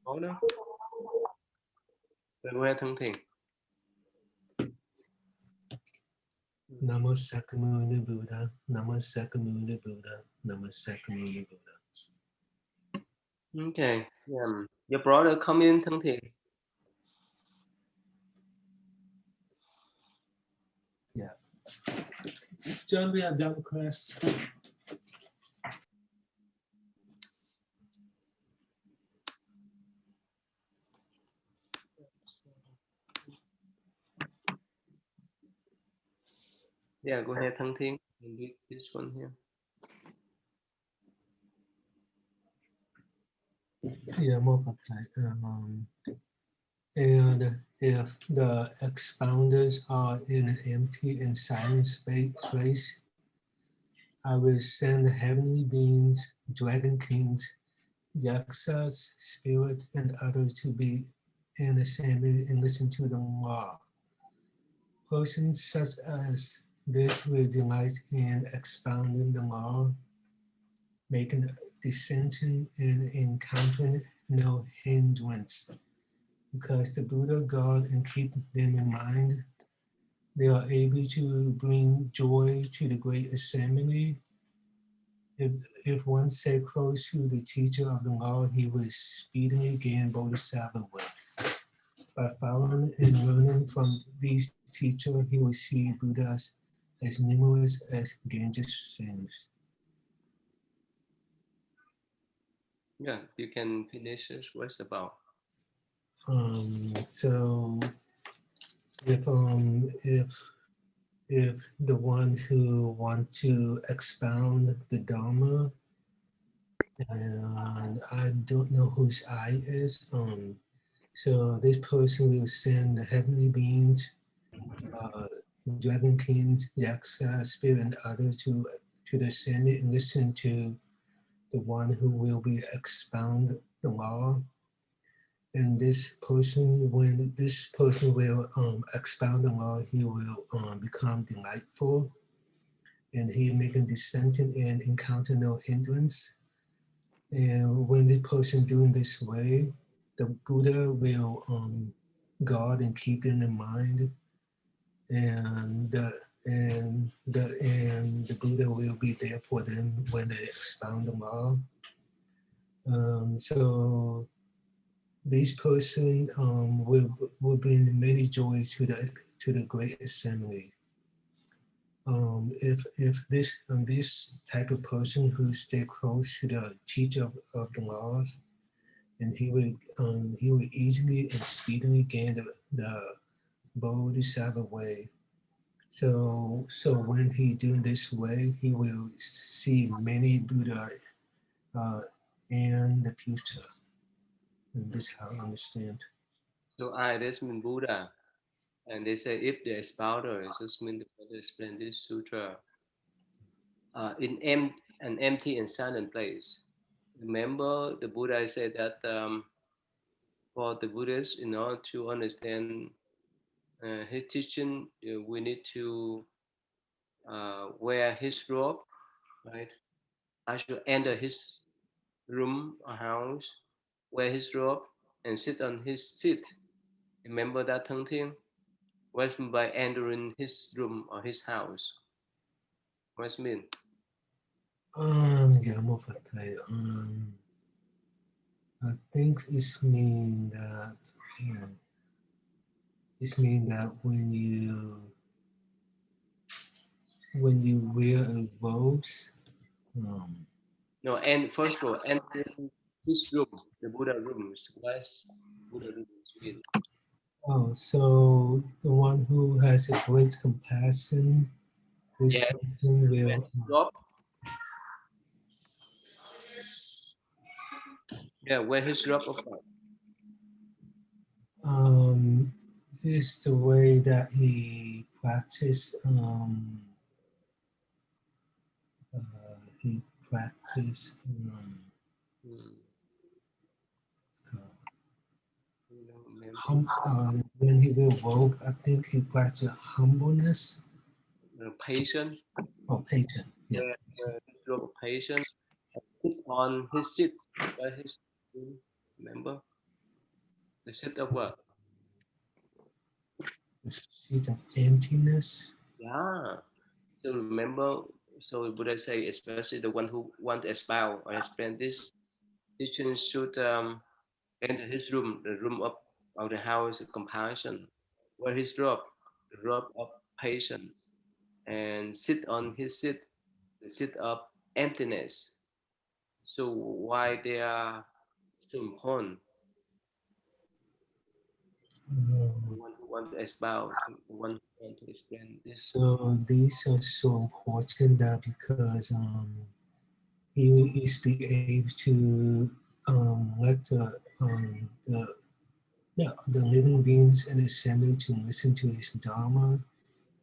Nói đó. Rồi nghe thân thiện. Namo Sakyamuni Buddha, Namo Sakyamuni Buddha, Namo Sakyamuni Buddha. Okay. Your brother come in thân thiện. Yeah. John, we are done class. Yeah, go ahead thân thiện. And read this one here. Yeah, more and if the expounders are in an empty and silent place, I will send heavenly beings, dragon kings, yaksas, spirits, and others to be in assembly and listen to the law. Persons such as this will delight in expounding the law, making dissension and encountering no hindrance. Because the Buddha guard and keep them in mind, they are able to bring joy to the great assembly. If one stay close to the teacher of the law, he will speedily gain bodhisattva way. By following and learning from these teachers, he will see Buddhas as numerous as Ganges sands. Yeah, you can finish this. What's about? So if the one who want to expound the Dharma, and I don't know whose I is, so this person will send the heavenly beings, dragon kings, yaksa, spirit, and others to the Senate and listen to the one who will be expound the law. And this person, when this person will expound the law, he will become delightful, and he making dissension and encounter no hindrance. And when the person doing this way, the Buddha will guard and keep them in mind, and the Buddha will be there for them when they expound the law. So these person will bring many joys to the great assembly. If this type of person who stay close to the teacher of the laws, and he will easily and speedily gain the bodhisattva way. So when he doing this way, he will see many Buddha in the future. And this is how I understand. So this means Buddha. And they say if the expounder, this means the Buddha explain this sutra in an empty and silent place. Remember, the Buddha said that for the Buddhists, in order to understand his teaching, we need to wear his robe, right? I should enter his room or house, wear his robe, and sit on his seat. Remember that Thăng Thiên? What by entering his room or his house? What mean? Yeah, more for I think it's mean that when you wear a robes. No, and first of all, entering his room, the Buddha rooms. What's Buddha rooms mean? Oh, so the one who has a great compassion, this Yeah, person wear will. his robe. Yeah, wear his robe of what? Is the way that he practice. He practice. Hmm. When he will vote, I think he practice humbleness. Patient. Or patient. Yeah. Wear his robe of patience. And sit on his seat. Wear his room. Remember? The seat of what? the seat of emptiness. Yeah. So remember, so Buddha say, especially the one who want to expound or explain this teaching should enter his room, the room of the house of compassion, where his robe, the robe of patience, and sit on his seat, the seat of emptiness. So why they are so important? The Um, one who want to expound, the one who want to explain this. so these are so important that because he is be able to let the living beings in the center to listen to his dharma.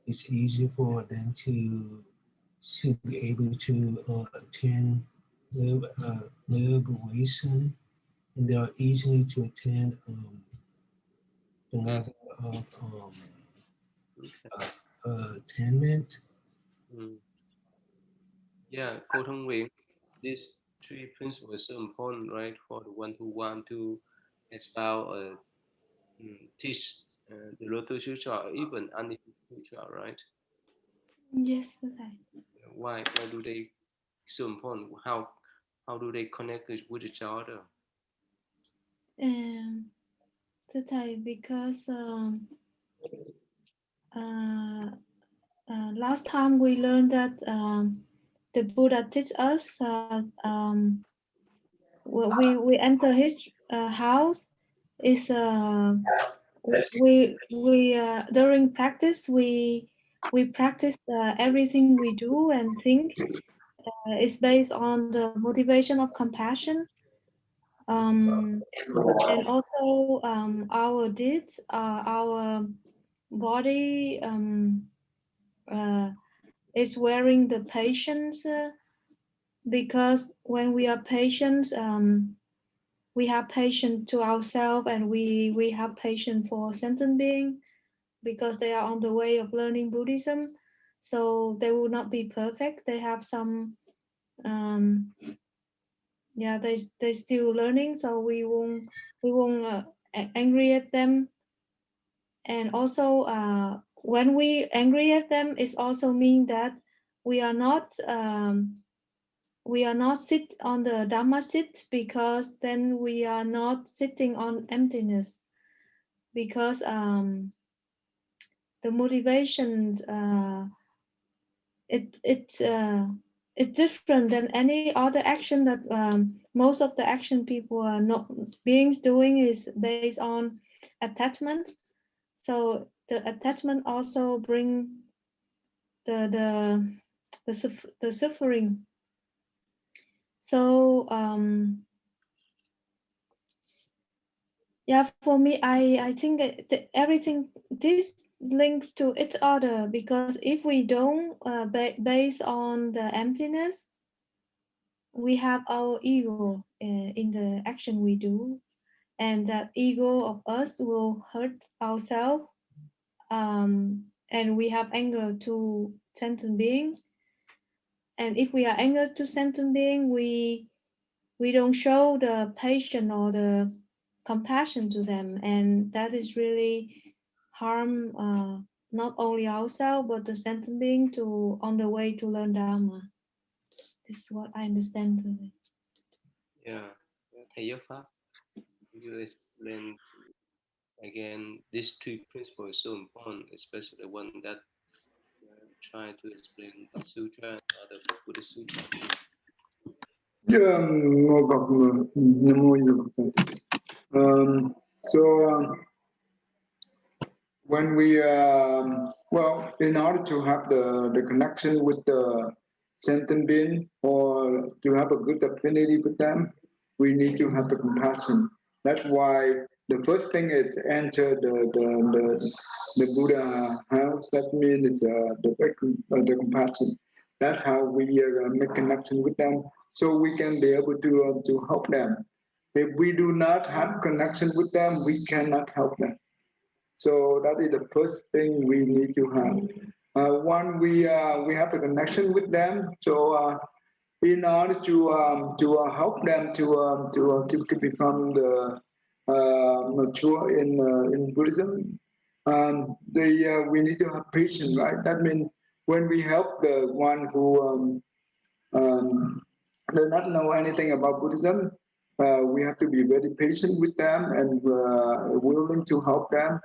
It's easy for them to be able to attend liberation, and they are easily to attend the Mm, level of okay. attainment. Mm. Yeah, cô Thông Nguyễn, these three principles are so important, right, for the one who want to expound or teach the Lotus Sutra, or even any sutra, right? Yes, thưa thầy. Why do they so important? How do they connect it with each other? Um, thưa thầy, because uh, last time we learned that the Buddha teach us that we enter his house is we during practice we practice everything we do and think is based on the motivation of compassion. Um, and also our deeds, our body uh, is wearing the patience because when we are patient, we have patience to ourselves and we have patience for sentient being because they are on the way of learning Buddhism. So they will not be perfect. They have some um, yeah they still learning, so we won't angry at them. And also when we angry at them it also mean that we are not sit on the dhamma sit, because then we are not sitting on emptiness, because the motivations it it's different than any other action that most of the action people are not beings doing is based on attachment. So the attachment also bring the the suffering. So yeah, for me, I think everything this links to each other, because if we don't base on the emptiness, we have our ego in the action we do, and that ego of us will hurt ourselves, and we have anger to sentient being. And if we are angry to sentient being, we don't show the patience or the compassion to them, and that is really harm not only ourselves but the sentient being to on the way to learn dharma. This is what I understand from it. Yeah, thầy Giáo Pháp, you explain again these three principles are so important, especially the one that try to explain the sutra and other Buddhist sutra. Yeah, no problem. No problem. So when we well, in order to have the connection with the sentient being or to have a good affinity with them, we need to have the compassion. That's why the first thing is enter the Buddha house. That means the compassion. That's how we make connection with them, so we can be able to help them. If we do not have connection with them, we cannot help them. So that is the first thing we need to have. One, we have a connection with them. So in order to help them to become the mature in Buddhism, we need to have patience, right? That means when we help the one who um, does not know anything about Buddhism, we have to be very patient with them and willing to help them.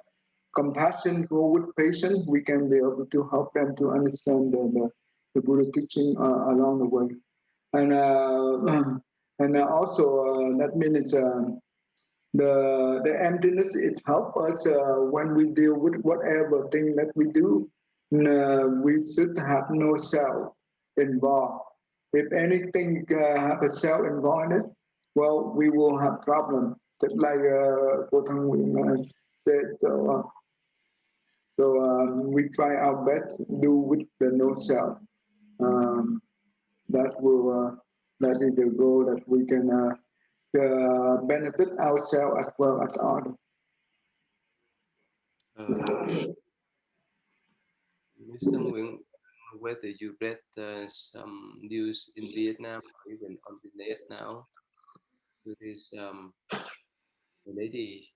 Compassion, go with patience, we can be able to help them to understand the Buddha teaching along the way. And also that means the emptiness it helps us when we deal with whatever thing that we do. We should have no self involved. If anything have a self involved in it, well, we will have problem. Just like Cô Thăng Nguyễn said. So we try our best to do with the no self. Um, that will that is the goal that we can benefit ourselves as well as others. Uh, Mr. Nguyen, whether you read some news in Vietnam or even on the net now, so this the lady,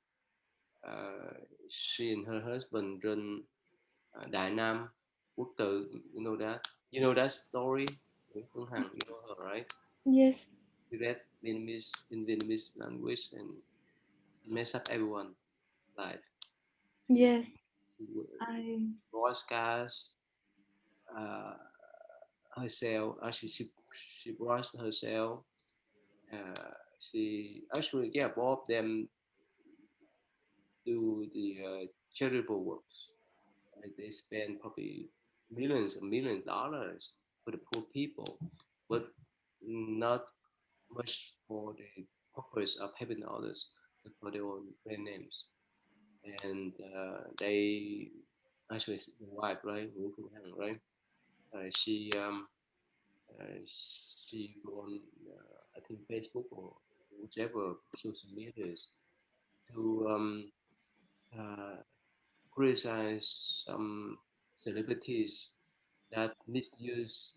uh, she and her husband run Đại Nam Quốc Tự. You know that? You know that story? Nguyễn Phương Hằng, you know her, right? Yes. She read Vietnamese in Vietnamese language and mess up everyone life. She, Yes. she I. broadcast uh, herself. She broadcast herself. She actually, yeah, both of them do the charitable works. They spend probably millions and millions of dollars for the poor people, but not much for the purpose of helping others, but for their own brand names. And they actually the wife, right, Nguyễn Phương Hằng, right? She she go on I think Facebook or whichever social medias to uh, criticize some celebrities that misuse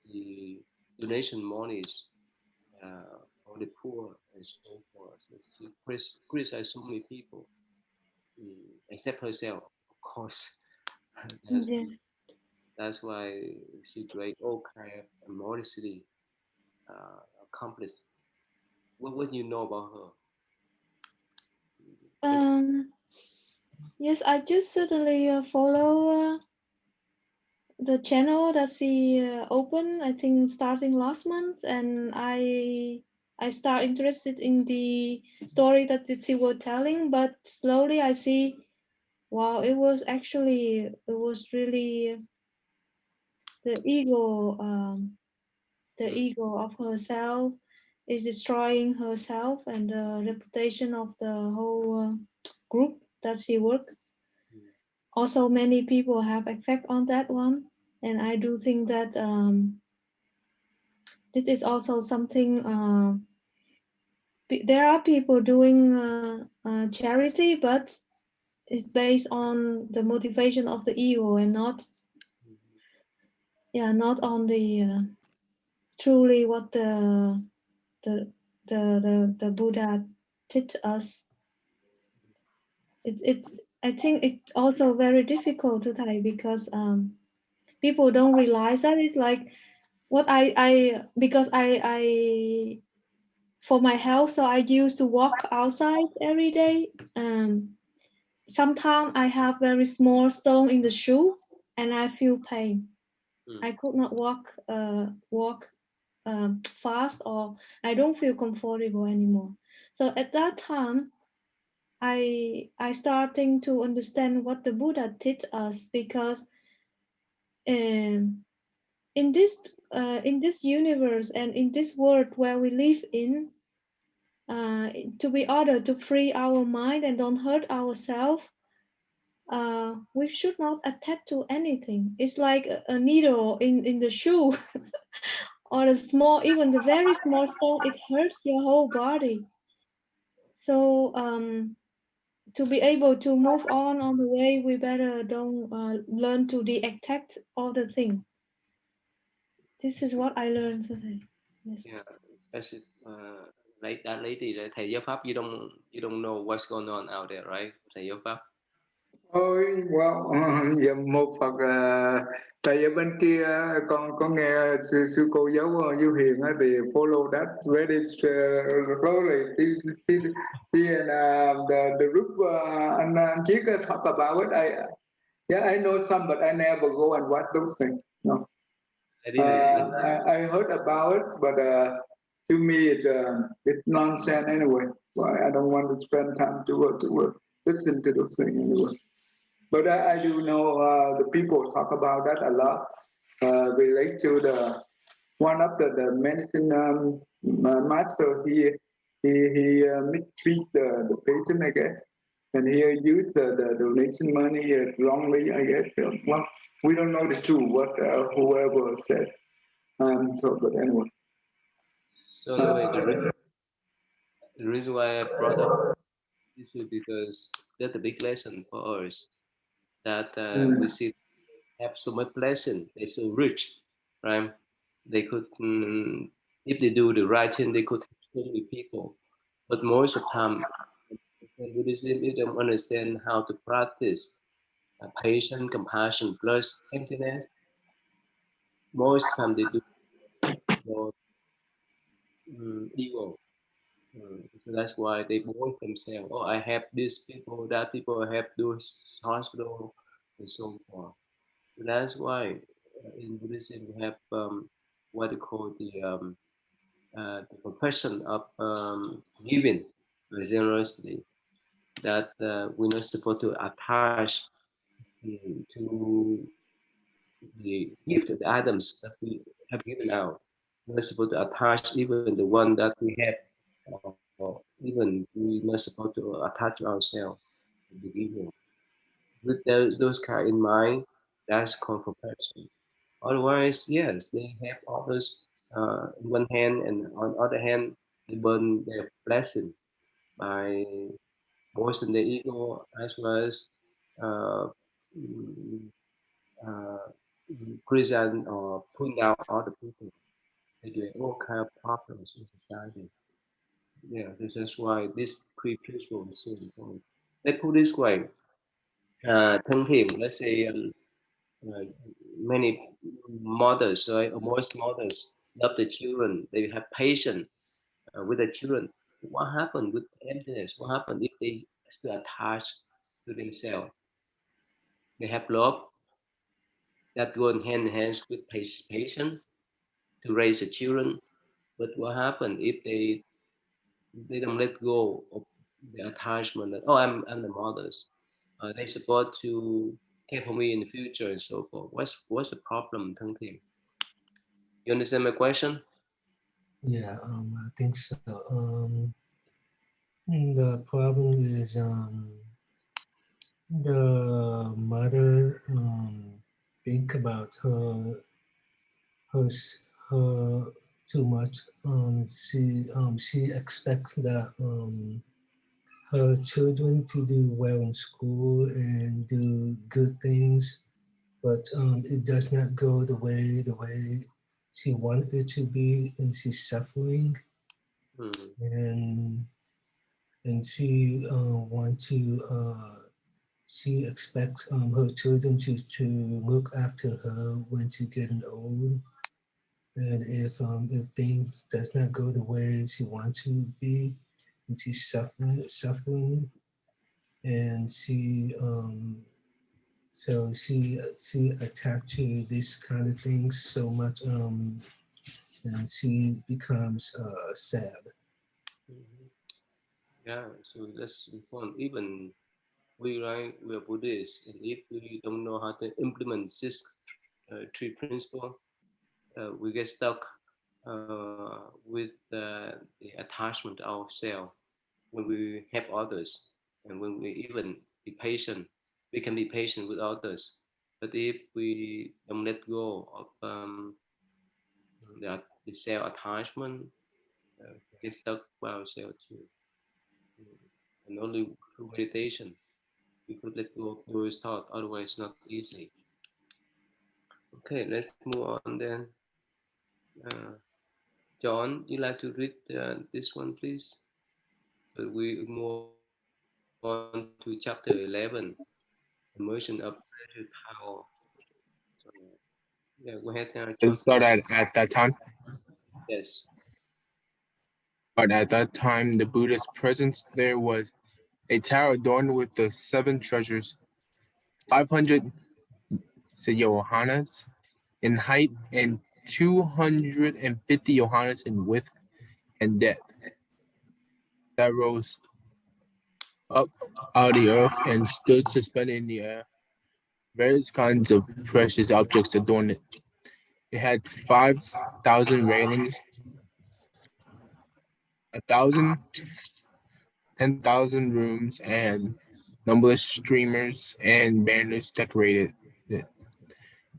the donation monies for the poor and so forth. So she criticized so many people, except herself, of course. that's Yes. that's why she create all kind of modesty accomplished. What do you know about her? What? Um. Yes, I just suddenly follow the channel that she opened. I think starting last month, and I start interested in the story that she was telling. But slowly I see, wow, it was really the ego. The Mm, ego of herself is destroying herself and the reputation of the whole group that she worked. mm, Also, many people have effect on that one, and I do think that this is also something. There are people doing charity, but it's based on the motivation of the ego and not, mm, yeah, not on the truly what the the Buddha teach us. It's I think it's also very difficult to tie because people don't realize that it's like what I because I for my health, so I used to walk outside every day. Sometimes I have very small stone in the shoe and I feel pain. mm, I could not walk fast, or I don't feel comfortable anymore. So at that time I starting to understand what the Buddha teach us, because um, in this universe and in this world where we live in, uh, to be ordered to free our mind and don't hurt ourselves, we should not attach to anything. It's like a needle in the shoe or a small, even the very small stone, it hurts your whole body. So to be able to move on the way, we better don't learn to detect all the thing. This is what I learned today. Yes. yeah, especially like that lady, right? Thầy giáo pháp, you don't know what's going on out there, right? Thầy giáo pháp. Ôi, wow, dạ một Phật tại ở bên kia con có nghe sư cô giáo Du Hiền á, thì follow that very closely. She and the group anh Chiết talk about it. Yeah, I know some, but I never go and watch those things. No. I didn't. I heard about it, but to me it's nonsense anyway. Why I don't want to spend time to listen to those things anyway. But I do know the people talk about that a lot, relate to the one of the medicine master. He mistreat the patient, I guess, and he used the donation money wrongly, I guess. Well, we don't know the truth, what whoever said. So, but anyway. So anyway, the reason why I brought up this is because that's a big lesson for us that we Mm, see have so much blessing. They're so rich, right? They could, if they do the right thing, they could help so many people. But most of the time, Buddhism, they don't understand how to practice patience, compassion, plus emptiness. Most time they do more evil. So that's why they boast themselves. Oh, I have this people, that people, I have those hospital, and so forth. So that's why in Buddhism we have what they call the profession of giving generously. That we're not supposed to attach to the gift, the items that we have given out. We're not supposed to attach even the one that we have, or even we're not supposed to attach ourselves to the giving. With those kind in mind, that's called compassion. Otherwise, yes, they have others on one hand, and on the other hand, they burn their blessing by boasting their ego as well as uh, mm, uh, present or putting down other people. They do all kind of problems in society. Yeah, this is why this pre-principle is so important. Let's put this way. Thân thiện, let's say uh, many mothers, right, or most mothers love the children. They have patience with the children. What happened with emptiness? What happened if they still attached to themselves? They have love that go hand in hand with patience to raise the children. But what happened if they don't let go of the attachment that, oh, I'm the mothers. They support to care for me in the future and so forth. What's the problem, Thăng Thiện? You understand my question? Yeah, I think so. The problem is the mother think about her her too much. She expects that her children to do well in school and do good things, but it does not go the way she wanted it to be, and she's suffering, Hmm. and she want to. She expects her children to look after her when she's getting old, and if things does not go the way she wants to be, and she's suffering, and she attached to this kind of things so much, and she becomes sad. Mhm. Yeah, so that's important. Even we, right, we're Buddhists, and if we don't know how to implement this three principle, we get stuck with the attachment to ourselves when we help others, and when we even be patient. We can be patient with others, but if we don't let go of the self attachment, we get stuck by ourselves too. And only through meditation we could let go of those thoughts. Otherwise, not easy. Okay, let's move on then. Uh, John, you like to read this one, please? But we move on to chapter 11, immersion of treasure tower. So, yeah, go ahead, John. It started at that time. Yes. But at that time, the Buddha's presence there was a tower adorned with the seven treasures, 500 yohanas in height and 250 yohanas in width and depth, that rose up out of the earth and stood suspended in the air. Various kinds of precious objects adorned it. It had 5,000 railings, 1,000, 10,000 rooms, and numberless streamers and banners decorated it.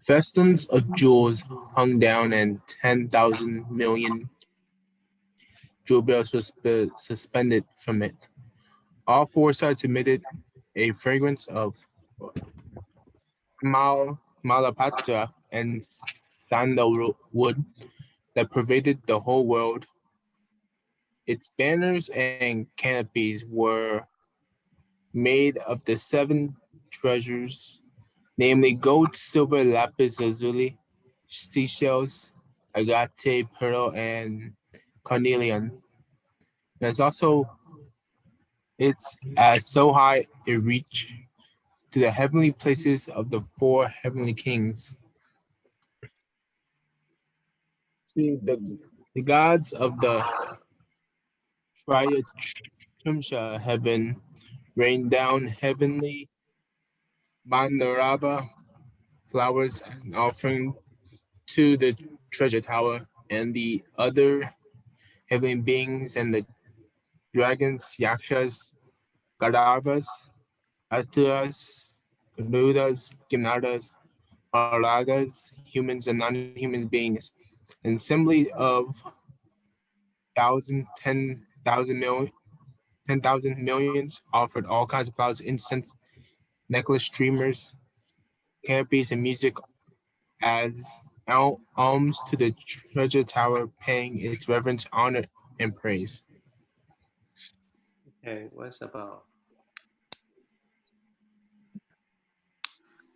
Festoons of jewels hung down, and 10,000 million jewel bells were suspended from it. All four sides emitted a fragrance of malapatra and sandalwood that pervaded the whole world. Its banners and canopies were made of the seven treasures, namely gold, silver, lapis lazuli, seashells, agate, pearl, and carnelian. There's also it's as so high it reached to the heavenly places of the four heavenly kings. See, the gods of the Triatumsha heaven rained down heavenly Mandarava flowers and offering to the treasure tower, and the other heavenly beings and the dragons, yakshas, gadavas, asuras, garudas, gimnadas, aragas, humans and non-human beings, an assembly of thousand, 10,000 millions offered all kinds of flowers, incense, necklace, streamers, canopies, and music as alms to the treasure tower, paying its reverence, honor, and praise. Okay, what's about?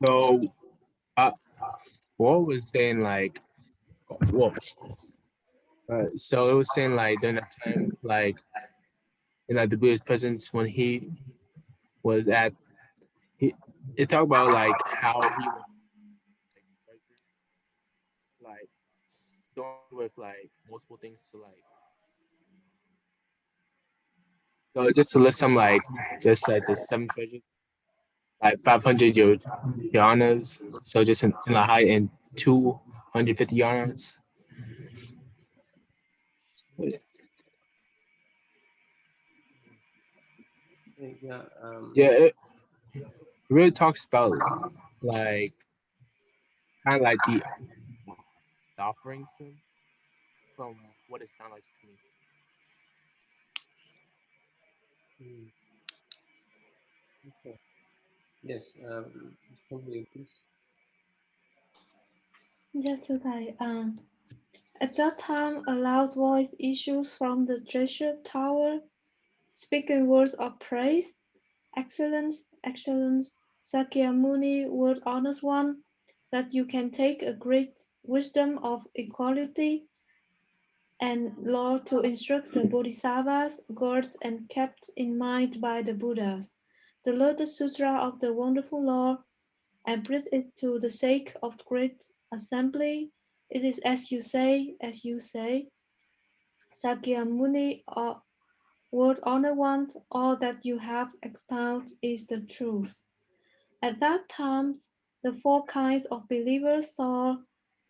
So, uh, what was saying like, well, so it was saying like during that time, like in like the Buddha's presence when he was at, he, it talked about like how he was like treasures, like adorned with like multiple things to like. So just to list some like just like the seven treasures, like 500 yarnas, so just in the height and 250 yarnas. Yeah, Yeah, it really talks about like kind of like the offerings from what it sounds like to me. mm, okay. Yes, continue, please. Just okay. At that time, a loud voice issues from the treasure tower, speaking words of praise. Excellence, excellence, Sakyamuni, word honest one, that you can take a great wisdom of equality and law to instruct the bodhisattvas, guards and kept in mind by the Buddhas. The Lotus Sutra of the wonderful law, I breathe it to the sake of great assembly. It is as you say, Sakyamuni, word honor one, all that you have expounded is the truth. At that time, the four kinds of believers saw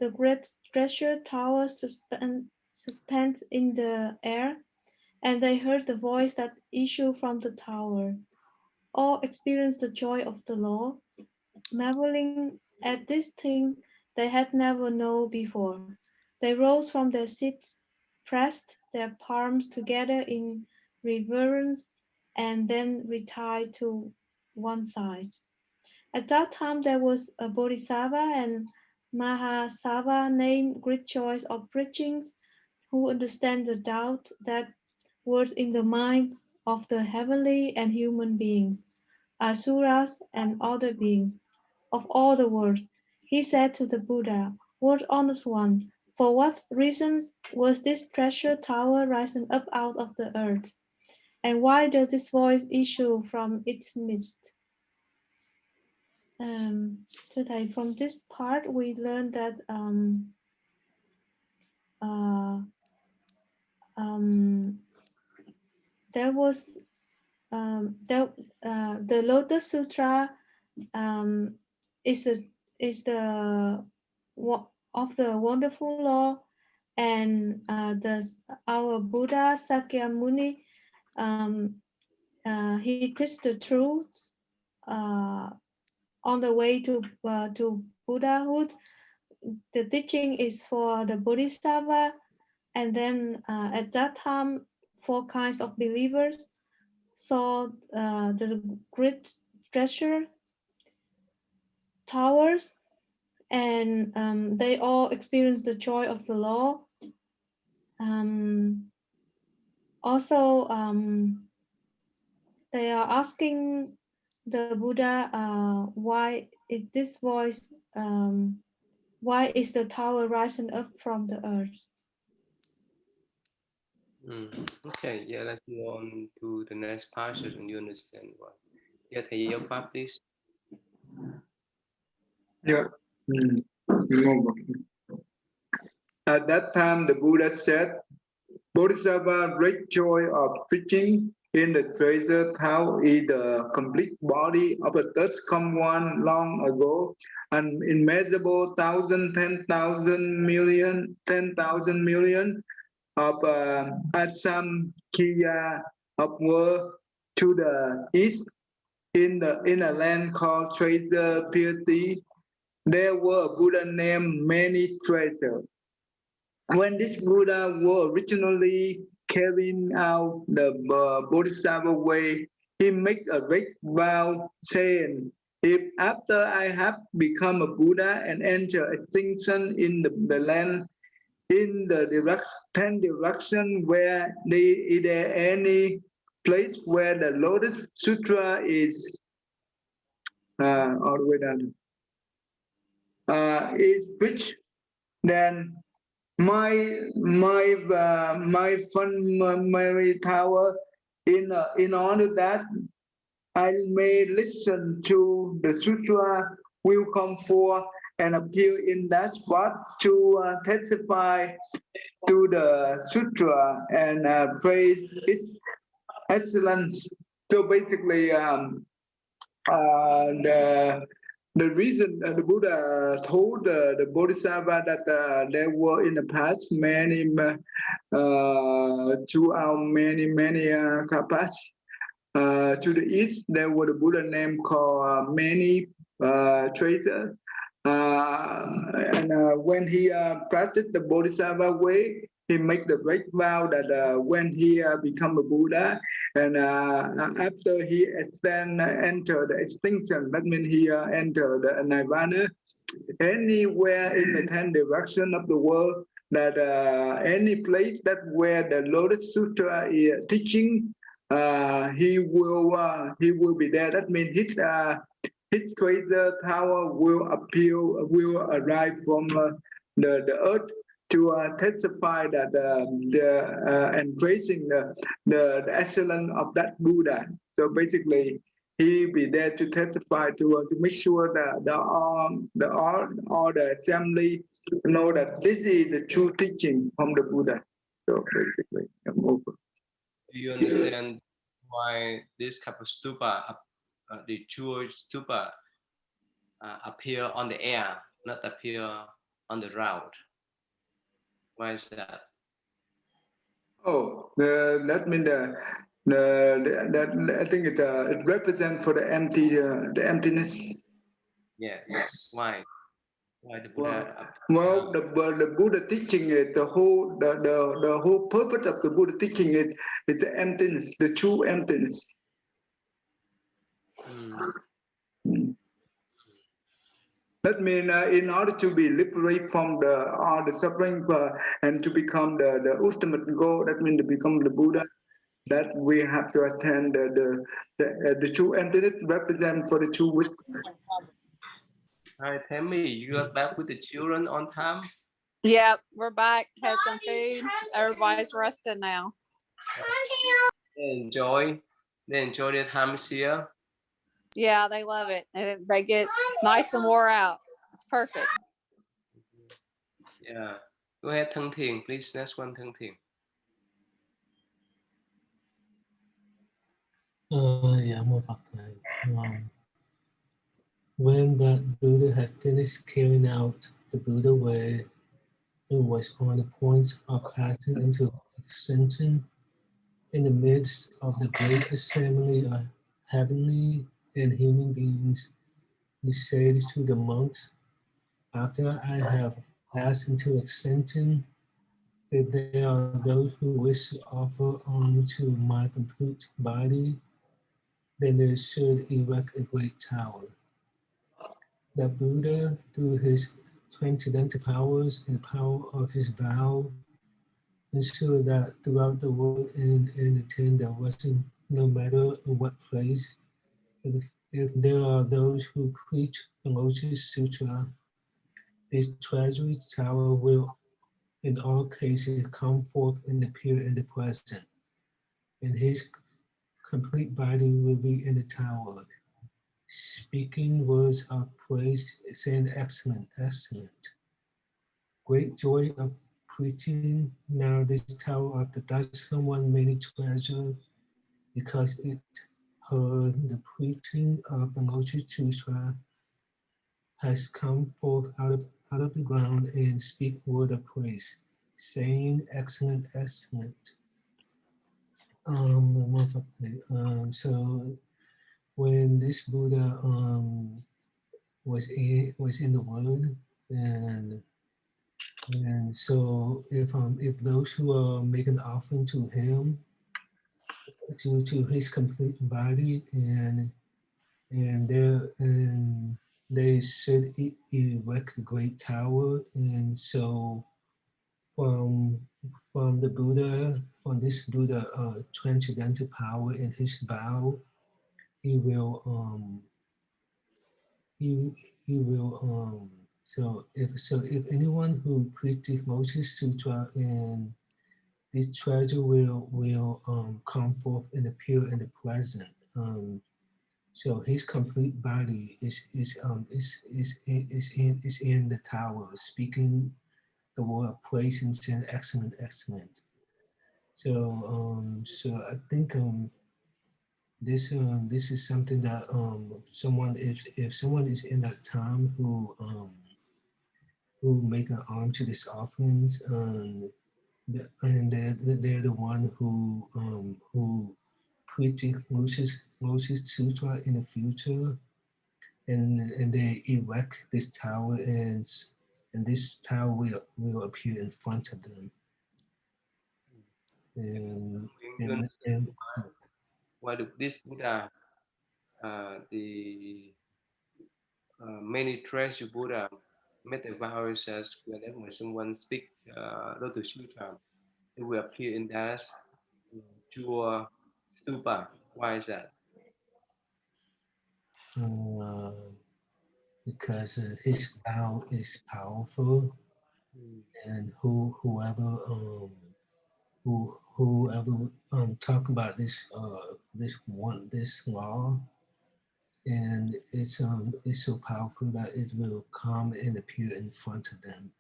the great treasure tower suspended in the air, and they heard the voice that issued from the tower. All experienced the joy of the law, marveling at this thing they had never known before. They rose from their seats, pressed their palms together in reverence, and then retired to one side. At that time there was a Bodhisattva and Mahasava named Great Choice of Preachings, who understand the doubt that works in the minds of the heavenly and human beings, asuras and other beings of all the world. He said to the Buddha, "World honest one, for what reasons was this treasure tower rising up out of the earth? And why does this voice issue from its midst?" Thưa thầy, from this part we learned that uh, there was the Lotus Sutra um, is the is the of the wonderful law, and our Buddha Sakyamuni he teach the truth uh, on the way to Buddhahood. The teaching is for the Bodhisattva, and then at that time, four kinds of believers saw the great treasure towers, and they all experienced the joy of the law. Also, they are asking the Buddha why is this voice, why is the tower rising up from the earth? Okay, yeah, let's go on to the next passage and you understand why. Yeah, thầy giáo pháp, please. Yeah. At that time, the Buddha said, Bodhisattva, great joy of preaching in the treasure tower is the complete body of a thirst come one long ago, an immeasurable 10,000 million of Asamkhiya upward to the east in a land called Treasure Purity. There were a Buddha named Many Treasure. When this Buddha was originally carrying out the Bodhisattva way, he made a great vow saying, if after I have become a Buddha and enter extinction in the land, in the 10 direction where is there any place where the Lotus Sutra is all the way down is preached, then my fundamental tower in order that I may listen to the sutra will come forth and appear in that spot to testify to the sutra and praise its excellence. So basically, the reason the Buddha told the Bodhisattva that there were in the past many throughout many kapas. To the east, there was a Buddha name called Many Tracer. And when he practiced the Bodhisattva way, he made the great vow that when he become a Buddha, and after he entered the extinction, that means he entered the Nirvana, anywhere in the 10 direction of the world, that any place that where the Lotus Sutra is teaching, he will be there. That means his treasure tower will arrive from the earth to testify that and praising the excellence of that Buddha. So basically, he be there to testify to make sure that all the family know that this is the true teaching from the Buddha. So basically, I'm over. Do you understand why this type of stupa, the true stupa, appear on the air, not appear on the ground? Why is that? Oh, that means that I think it represents for the emptiness. Yes. Why? Why the Buddha? Well, the Buddha teaching it, the whole purpose of the Buddha teaching it is the emptiness, the true emptiness. That means in order to be liberated from the all the suffering and to become the ultimate goal, that means to become the Buddha, that we have to attend the true entity represent for the true wisdom. Hi, Tammy, you are back with the children on time. Yep, we're back. Had some food. Everybody's resting now. Uh, They enjoy, they enjoy their times here. Yeah, they love it. And they get nice and wore out. It's perfect. Yeah. Go ahead, Thân Thiền, please. Next one, Thân Thiền. Yeah, more about that. When the Buddha had finished carrying out the Buddha way, it was on the point of passing into extinction in the midst of the great assembly of heavenly and human beings. He said to the monks, after I have passed into extinction, if there are those who wish to offer honor to my complete body, then they should erect a great tower. The Buddha, through his transcendental powers and power of his vow, ensured that throughout the world and attend there wasn't no matter in what place, if there are those who preach the Lotus Sutra, this treasury tower will in all cases come forth and appear in the present, and his complete body will be in the tower, speaking words of praise, saying excellent, excellent. Great joy of preaching now this tower of the Dasham one many treasure because it heard the preaching of the Lotus Sutra has come forth out of the ground and speak word of praise, saying excellent, excellent. So when this Buddha was in the world, and so if those who are making offering to him, to his complete body, and they should erect a great tower, and so from from the Buddha, from this Buddha transcendental power and his vow, he will he will so if anyone who preaches Moses Sutra, and this treasure will come forth and appear in the present. So his complete body is in the tower, speaking the word of praise and saying excellent, excellent. So I think this is something that someone, if someone is in that time who make an arm to these offerings, and they're the one who preaching Moses Sutra in the future, and they erect this tower, and this tower will appear in front of them, and You and, understand and why this Buddha, the many treasure Buddha made a vow as whenever someone speak Lotus Sutra, it will appear in that jewel stupa. Why is that? uh, because his vow is powerful, Mm. and whoever talk about this law, and it's so powerful that it will come and appear in front of them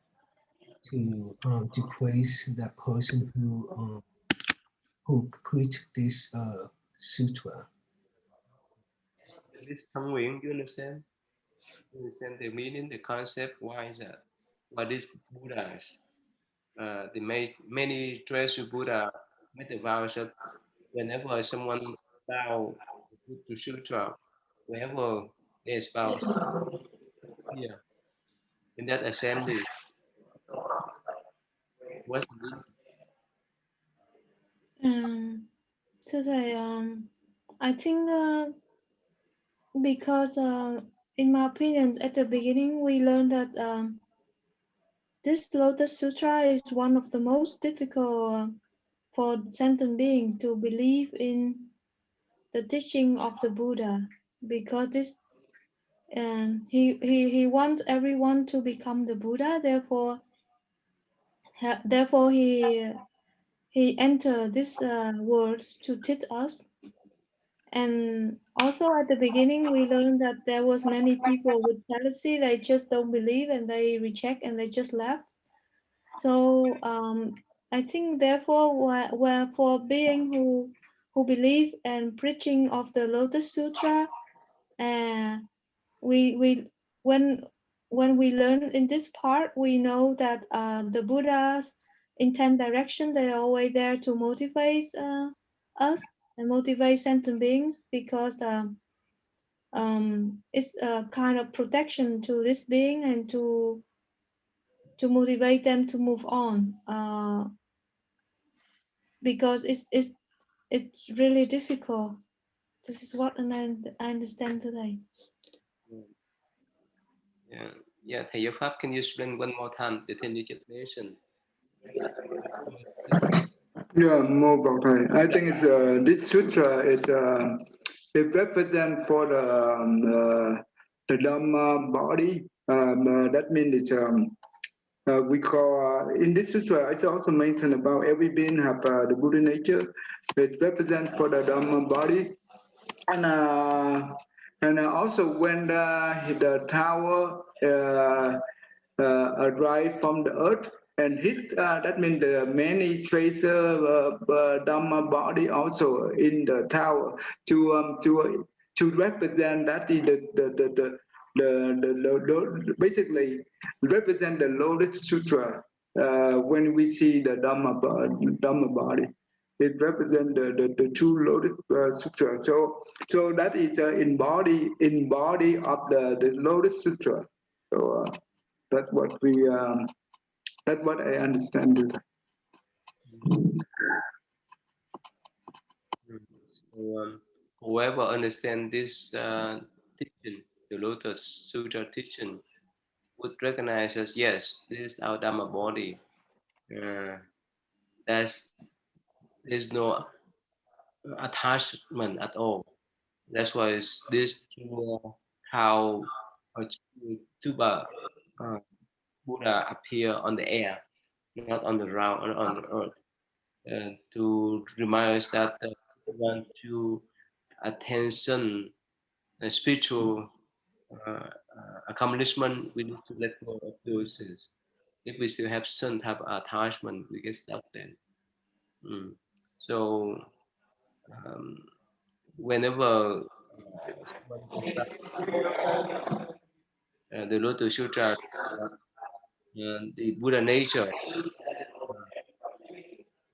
to praise that person who preached this sutra. This Thăng Nguyễn, you understand? You understand the meaning, the concept? Why is that? Why these Buddhas, they made many treasure Buddha made a vow that whenever someone bow to sutra, whenever there's vow here in that assembly, what's the reason? Um, thưa thầy, I think because in my opinion, at the beginning, we learned that this Lotus Sutra is one of the most difficult for sentient being to believe in the teaching of the Buddha, because this he wants everyone to become the Buddha. Therefore he entered this world to teach us. And also at the beginning, we learned that there was many people with jealousy. They just don't believe and they reject and they just left. So I think therefore, where for being who believe and preaching of the Lotus Sutra, uh, we when we learn in this part, we know that the Buddha's intent direction, they are always there to motivate us and motivate sentient beings, because it's a kind of protection to this being and to motivate them to move on, because it's really difficult. This is what I understand today. Yeah, yeah. Thầy Giáo Pháp, can you explain one more time the Thiên Lý explanation? Yeah, more about it. I think it's this sutra is it represents for the Dhamma body. That means it's we call in this sutra. It's also mentioned about every being have the Buddha nature. It represents for the Dhamma body, and also when the tower arrive from the earth and hit, that means the many tracer Dhamma body also in the tower to represent that is basically represent the Lotus Sutra. When we see the Dhamma body, it represents the true Lotus Sutra. So that is in body of the Lotus Sutra. So that's what we that's what I understand it. So, whoever understand this teaching, the Lotus Sutra teaching, would recognize as yes, this is our Dhamma body. Uh, there's no attachment at all. That's why this how Tuba uh, Buddha appear on the air, not on the ground, on the earth, to remind us that we want to attention, spiritual accomplishment, we need to let go of those things. If we still have some type of attachment, we get stuck then. Mm. So um, whenever someone can start the Lotus Sutra, the Buddha nature,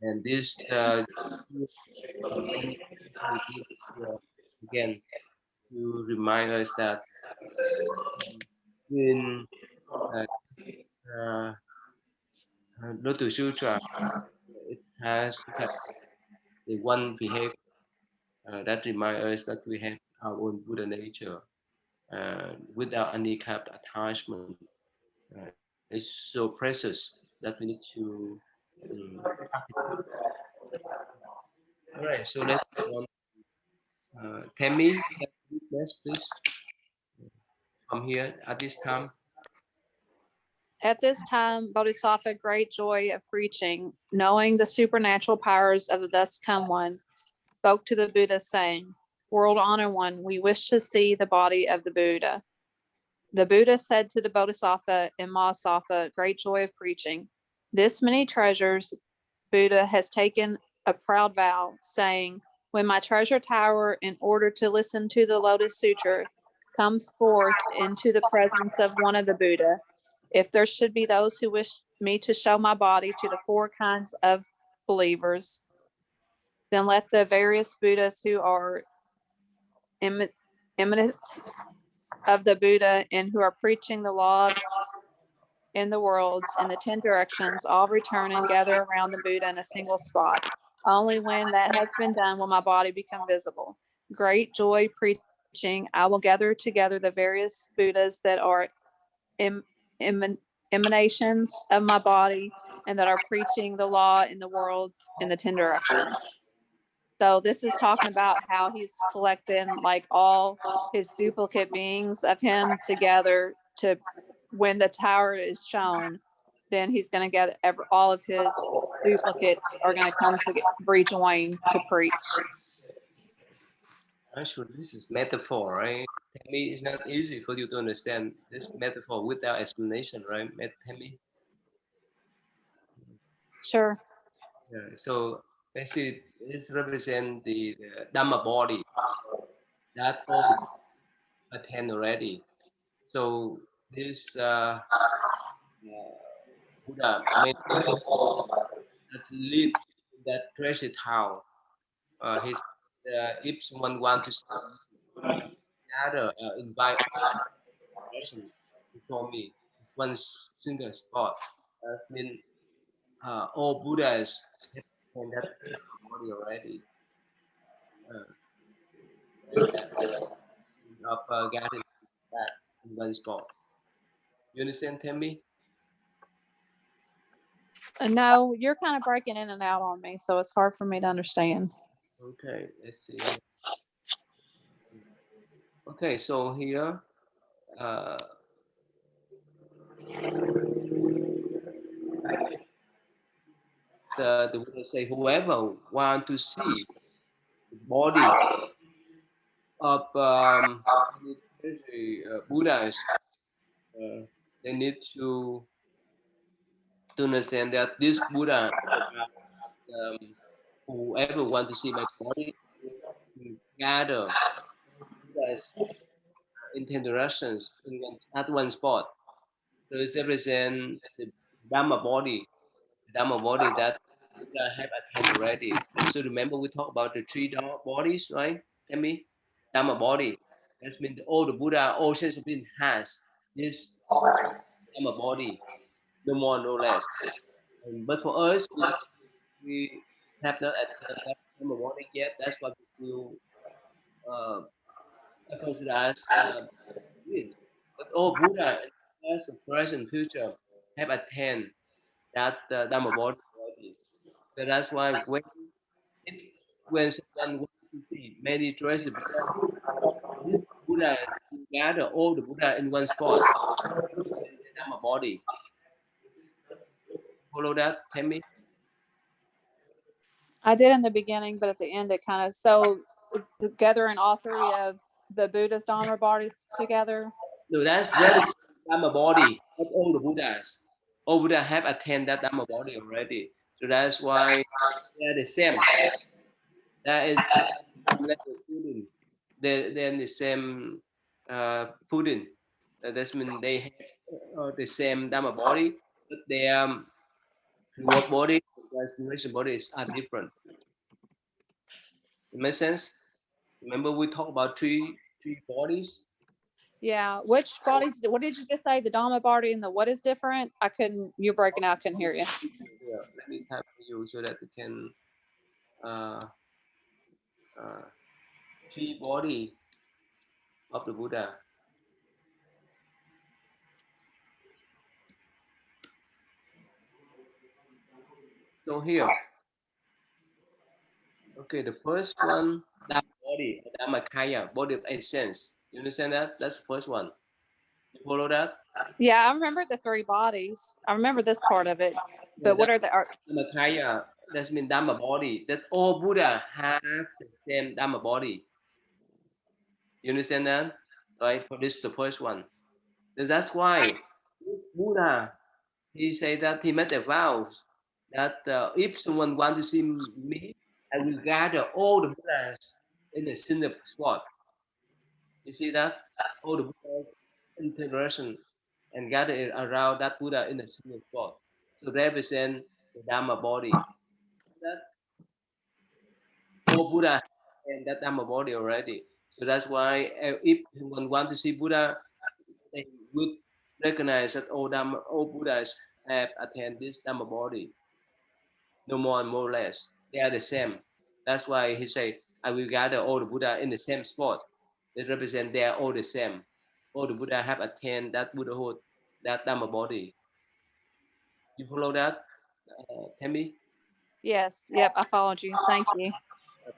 and this again to remind us that in uh, uh, Lotus Sutra, it has the one behavior that reminds us that we have our own Buddha nature without any kind of attachment. It's so precious that we need to practice. All right, so let's go on. Tammy, yes, please come here at this time. At this time, Bodhisattva, great joy of preaching, knowing the supernatural powers of the thus come one, spoke to the Buddha, saying, World Honor One, we wish to see the body of the Buddha. The Buddha said to the Bodhisattva and Mahasattva, great joy of preaching, this many treasures Buddha has taken a proud vow, saying, when my treasure tower, in order to listen to the Lotus Sutra, comes forth into the presence of one of the Buddha, if there should be those who wish me to show my body to the four kinds of believers, then let the various Buddhas who are eminence of the Buddha and who are preaching the law in the worlds in the 10 directions all return and gather around the Buddha in a single spot. Only when that has been done will my body become visible. Great joy preaching preaching, I will gather together the various Buddhas that are em- emanations of my body and that are preaching the law in the world in the 10 directions. So this is talking about how he's collecting like all his duplicate beings of him together to when the tower is shown, then he's going to get all of his duplicates are going to come to rejoin to preach. Actually, this is metaphor, right? Tammy, it's not easy for you to understand this metaphor without explanation, right, Tammy? Sure. Yeah. So basically, this represents the Dhamma body that all attend already. So this Buddha made that live in that crazy town. His if someone want to gather, invite person to show me one single spot. That means all Buddhas have in that body already. Uh, and that of gathering that in one spot. You understand, Tammy? No, you're kind of breaking in and out on me, so it's hard for me to understand. Okay, let's see. Okay, so here, uh, the Buddha say, whoever want to see the body of Buddhas, they need to understand that this Buddha, um, whoever want to see my body, gather Buddhas in 10 directions in at one spot. So it represents the Dhamma body, that Buddha have attained already. So remember we talked about the three bodies, right? Tell me, Dhamma body. That means all the Buddha, all sense of being has this Dhamma body, no more, no less. But for us, we have not attained that Dhamma body yet. That's why we still uh, consider as beings. But all Buddha, past, present, future, have attained that Dhamma body already. So that's why if, when someone wants to see many traces, because this Buddha gather all the Buddha in one spot, in the Dhamma body. Follow that, Tammy? I did in the beginning, but at the end it kind of so gathering all three of the Buddha's Dharma bodies together. No, that's represent Dhamma body of all the Buddhas. All Buddha have attained that Dhamma body already. So that's why they are the same. That is pudding. They're the same pudding. That means they have the same Dhamma body, but their reward body, transformation bodies are different. It makes sense? Remember we talked about three bodies? Yeah. Which bodies? What did you just say? The Dhamma body and the what is different? I couldn't. You're breaking out. Couldn't hear you. Yeah, let me type for you so that we can uh, uh, three body of the Buddha. So here, okay, the first one, Dhamma body, Dhammakaya, body of essence. You understand that? That's the first one. You follow that? Yeah, I remember the three bodies. I remember this part of it. Yeah, But what are the? Dhammakaya, that means Dhamma body. That all Buddha have the same Dhamma body. You understand that? Right? For this, the first one. So that's why Buddha, he said that he made a vow that if someone want to see me, I will gather all the Buddhas in a single spot. You see that? All the Buddhas integration and gather it around that Buddha in a single spot to represent the Dhamma body. That all Buddha and that Dhamma body already. So that's why if someone want to see Buddha, they would recognize that all Buddhas have attained this Dhamma body, no more and more less. They are the same. That's why he say, I will gather all the Buddha in the same spot. It represents they are all the same. All the Buddha have attained that Buddhahood, that Dhamma body. You follow that, Tammy? Yes. Yep. I followed you. Thank you.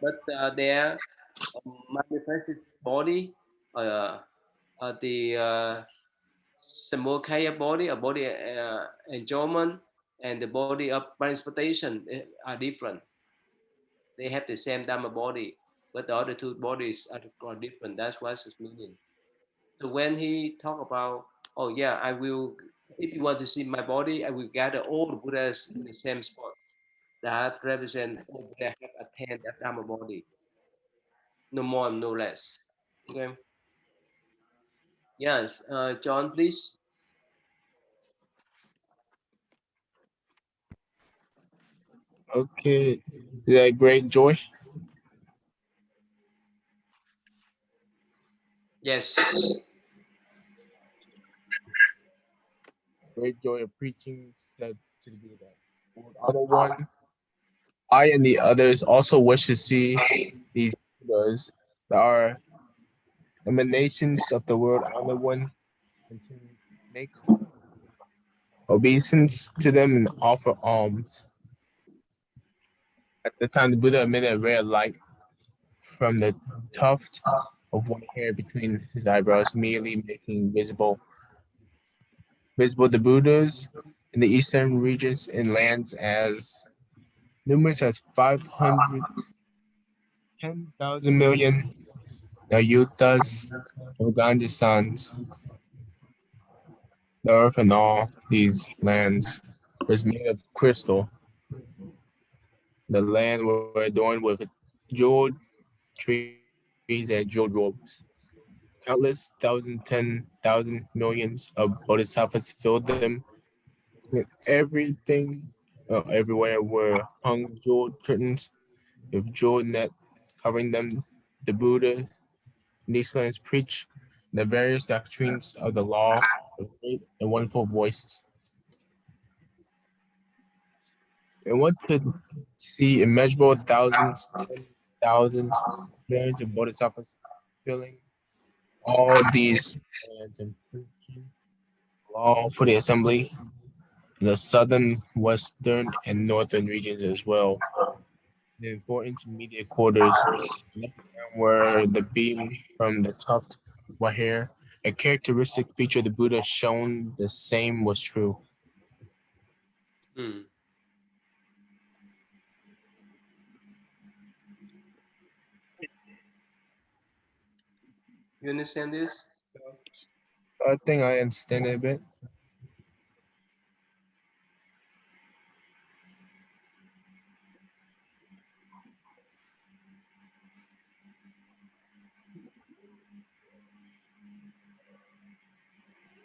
But their manifested body, uh, the Samokhaya body, a body enjoyment, and the body of transportation are different. They have the same Dhamma body, but the other two bodies are different. That's what it's meaning. So when he talk about, oh yeah, I will, if you want to see my body, I will gather all the Buddhas in the same spot. That represent all Buddha have attained that Dhamma body, no more, no less. Okay. Yes, John, please. Okay, that great joy. Yes. Great joy of preaching said to the Buddha. For the other one, I and the others also wish to see these Buddhas that are emanations of the world honor one and to make obeisance to them and offer alms. At the time, the Buddha emitted a rare light from the tuft of white hair between his eyebrows, merely making visible the Buddhas in the eastern regions in lands as numerous as 510,000 million Ayutas or Ganjasans. The earth and all these lands was made of crystal. The land were adorned with jeweled trees and jeweled robes. Countless thousand, 10,000 millions of bodhisattvas filled them, and everywhere were hung jeweled curtains with jeweled net covering them. The Buddha in these lands preach the various doctrines of the law with great and wonderful voices. And one could see immeasurable thousands, 10,000s, millions of bodhisattvas filling all these lands and preaching law for the assembly in the southern, western, and northern regions as well. The four intermediate quarters where the beam from the tuft white hair, a characteristic feature of the Buddha shown the same was true. Hmm. You understand this? I think I understand it a bit.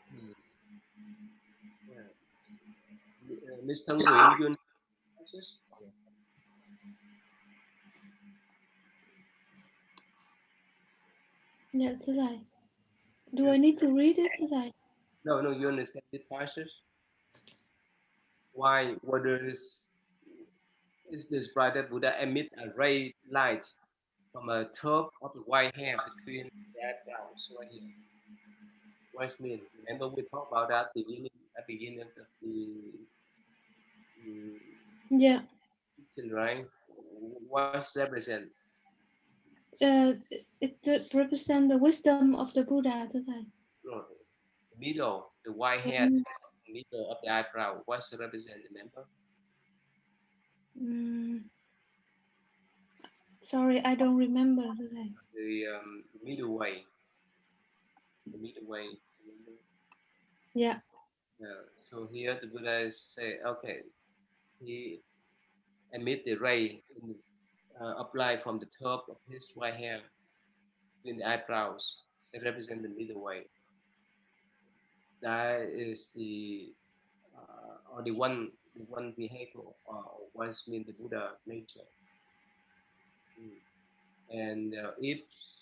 Hmm. Yeah. Mr. Nguyen, you understand this? Yeah, thế này. Do I need to read it? Thế này. No, no, you understand this passage? Why? What is this bright that Buddha emit a ray light from a top of the white hair between the eyebrows right here? What's mean? Remember we talked about that beginning of the um, Yeah. right? What's represent? It represents the wisdom of the Buddha. Thế này. No, the middle, the white hair, Um, middle of the eyebrow. What's the represent? Remember? mm, sorry, I don't remember. Thế này. The middle way, the middle way. Remember? Yeah. So here the Buddha is say, okay, he emit the ray apply from the top of his white hair in the eyebrows. It represents the middle way. That is or the one vehicle what mean the Buddha nature. Mm. And if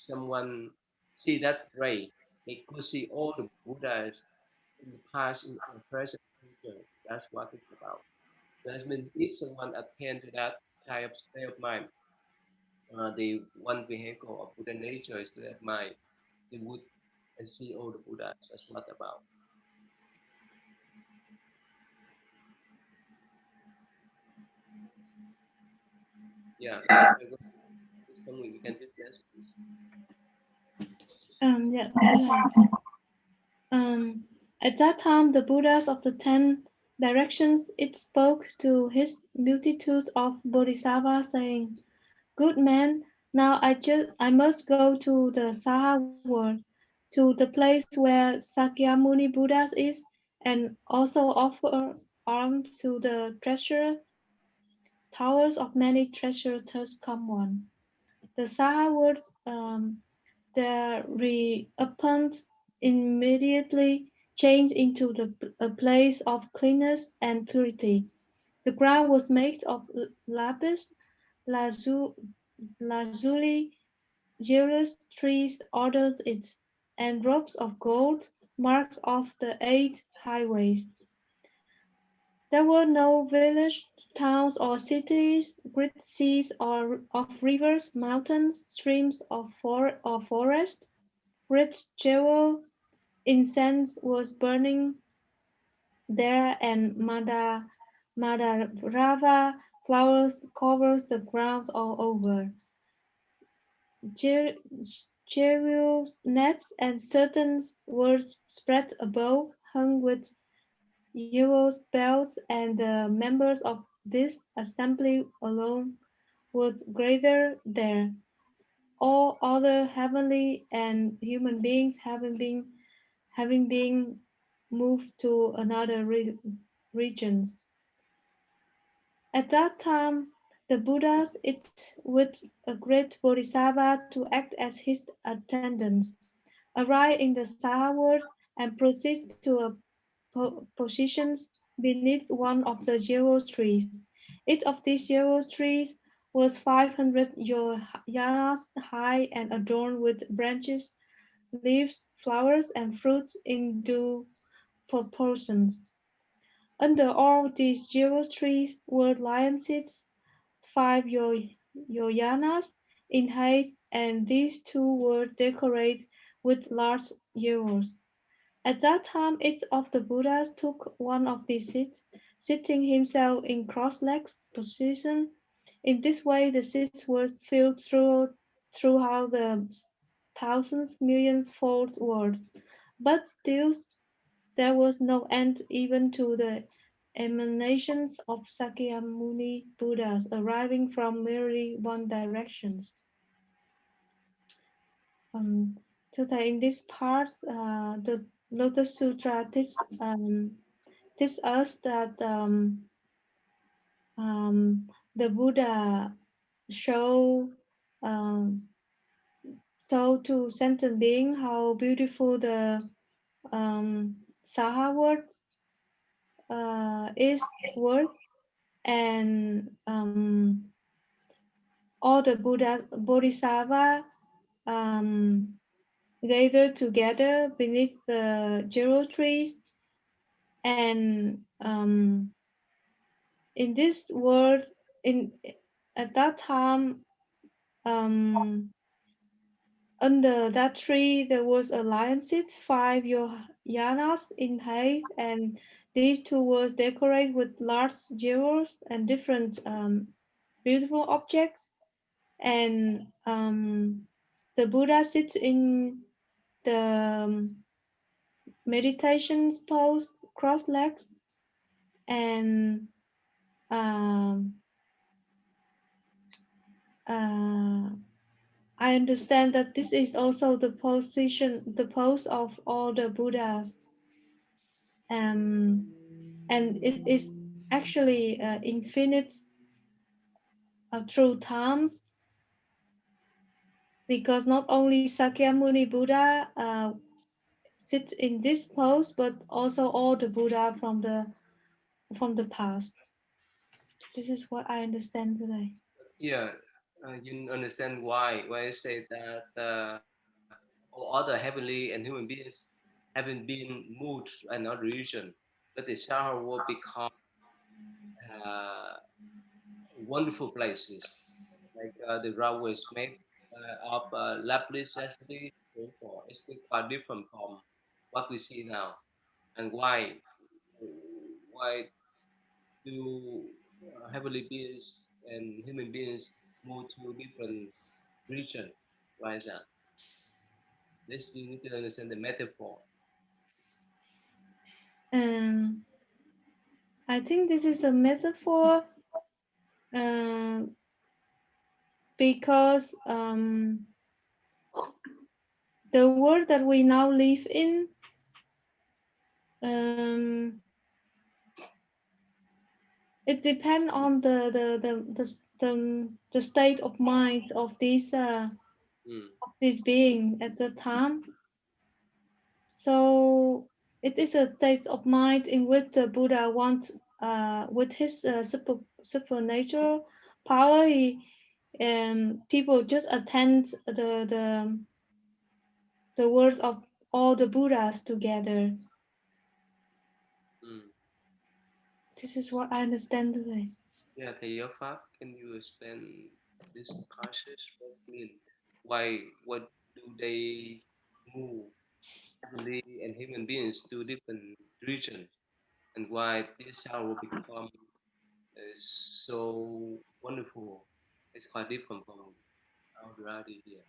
someone see that ray, they could see all the Buddhas in the past, in the present, future. That's what it's about. That means if someone attend to that type of state of mind, the one vehicle of Buddha nature is that mind. the wood and see all the Buddhas. That's what about. Yeah. This time we can do this, please. Yeah, yeah. At that time, the Buddhas of the Ten Directions it spoke to his multitude of bodhisattvas, saying, "Good man, now I must go to the Saha world, to the place where Sakyamuni Buddha is, and also offer alms to the treasure towers of many treasure thus come one." The Saha world the reappearance immediately changed into a place of cleanness and purity. The ground was made of lapis lazu- lazuli, jealous trees ordered it, and ropes of gold, marks of the eight highways. There were no villages, towns, or cities, great seas or of rivers, mountains, streams, or forest. Rich jewel incense was burning there, and Madarava flowers covers the ground all over. Je- Jewel nets and curtains were spread above, hung with jewel bells, and the members of this assembly alone was gathered there. All other heavenly and human beings having been moved to another regions. At that time, the Buddhas it with a great bodhisattva to act as his attendants, arrive in the Saha world and proceed to a positions beneath one of the zero trees. Each of these zero trees was 500 yanas high and adorned with branches, leaves, flowers, and fruits in due proportions. Under all these zero trees were lions, five yoyanas in height, and these two were decorated with large jewels. At that time each of the Buddhas took one of these seats, sitting himself in cross-legged position. In this way the seats were filled throughout the thousands, millions fold world. But still there was no end even to the emanations of Sakyamuni Buddhas arriving from merely one direction. Um, so that in this part, the Lotus Sutra teach us that the Buddha show um, show to sentient being how beautiful the Saha world is worth, and all the Buddha Bodhisattva um, gathered together beneath the zero trees, and in this world, in at that time, um, under that tree there was a lion sits, five yanas in height, and these two were decorated with large jewels and different beautiful objects. And the Buddha sits in the meditation pose, cross legs, and um, uh, I understand that this is also the pose of all the Buddhas, um, and it is actually infinite through times, because not only Sakyamuni Buddha sits in this pose, but also all the Buddha from the past. This is what I understand today. Yeah, you understand why I say that all other heavenly and human beings haven't been moved to another region, but the Sahara will become uh, wonderful places. Like the road was made of lapis lazuli, before. It's quite different from what we see now. And why do heavenly beings and human beings move to different region? Why is that? This you need to understand the metaphor. Um, I think this is a metaphor um, because the world that we now live in um, it depends on the state of mind of Mm, this being at the time. So it is a state of mind in which the Buddha wants, with his supernatural power, people just attend the words of all the Buddhas together. mm. This is what I understand today. Yeah, thầy giáo pháp, can you explain this process? What mean? What do they move heavenly and human beings to different regions, and why this hour will become so wonderful? It's quite different from our reality here.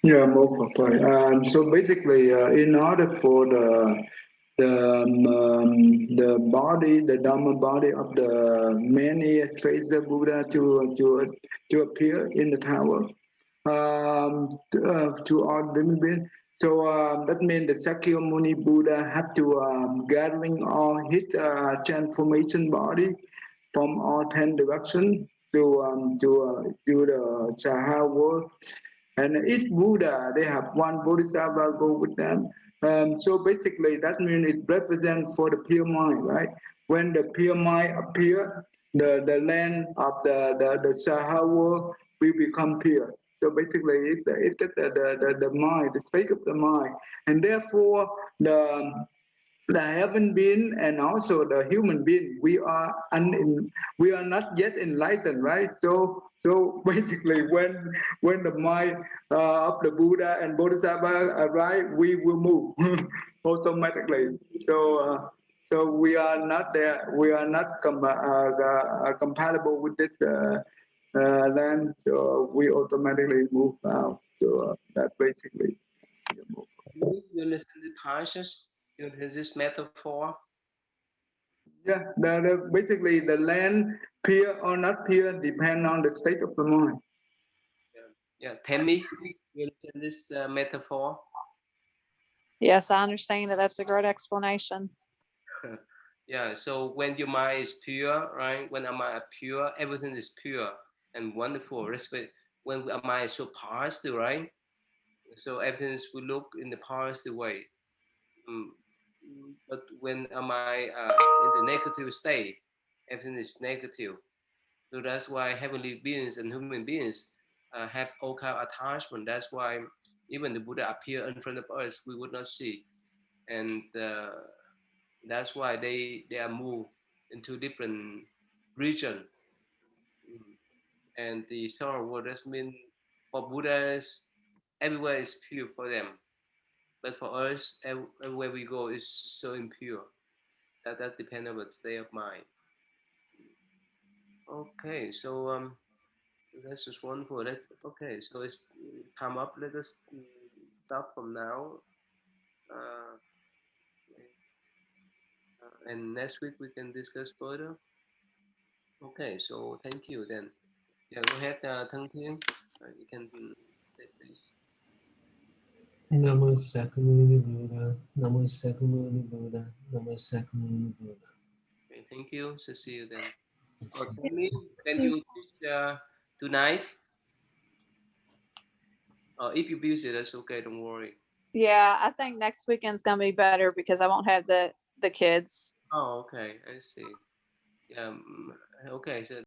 Yeah, most probably. So basically, in order for the body, the Dhamma body of the many tracer Buddha to appear in the tower, to all living beings. So that means the Sakyamuni Buddha had to gathering all his transformation body from all 10 directions to the Saha world. And each Buddha, they have one Bodhisattva go with them. So basically, that means it represents for the pure mind, right? When the pure mind appear, the land of the Saha world will become pure. So basically, it's the mind, the state of the mind. And therefore, the heaven being and also the human being, we are not yet enlightened, right? So basically, when the mind of the Buddha and Bodhisattva arrive, we will move automatically. So we are not there, we are not compatible with this land, so we automatically move out. So that basically the move. You understand the process? You understand this metaphor? Yeah, basically the land pure or not pure depend on the state of the mind. Yeah, yeah. Tammy, you understand this metaphor? Yes, I understand that. That's a great explanation. Yeah, so when your mind is pure, right? When our mind is pure, everything is pure and wonderful. Respect when our mind is so positive, right? So everything is we look in the positive way. Mm. But when our mind in the negative state, everything is negative. So that's why heavenly beings and human beings have all kind of attachment. That's why even the Buddha appear in front of us, we would not see, and that's why they are moved into different region. Mm. And the sorrow world does mean for Buddhas everywhere is pure for them, but for us everywhere we go is so impure. That depends on the state of mind. Okay, so that's just wonderful. Okay, so it's time up. Let us stop from now. Uh, and next week we can discuss further. Okay, so thank you then. Yeah, go ahead, Thân Thiên. You can say please. Namo Sakamuni Buddha, Namo Sakamuni Buddha, Namo Sakamuni Buddha. Okay, thank you. So see you then. Yes. Tammy, can you teach tonight? If you busy, that's okay. Don't worry. Yeah, I think next weekend's gonna be better because I won't have the kids. Oh, okay. I see. Yeah. Okay. So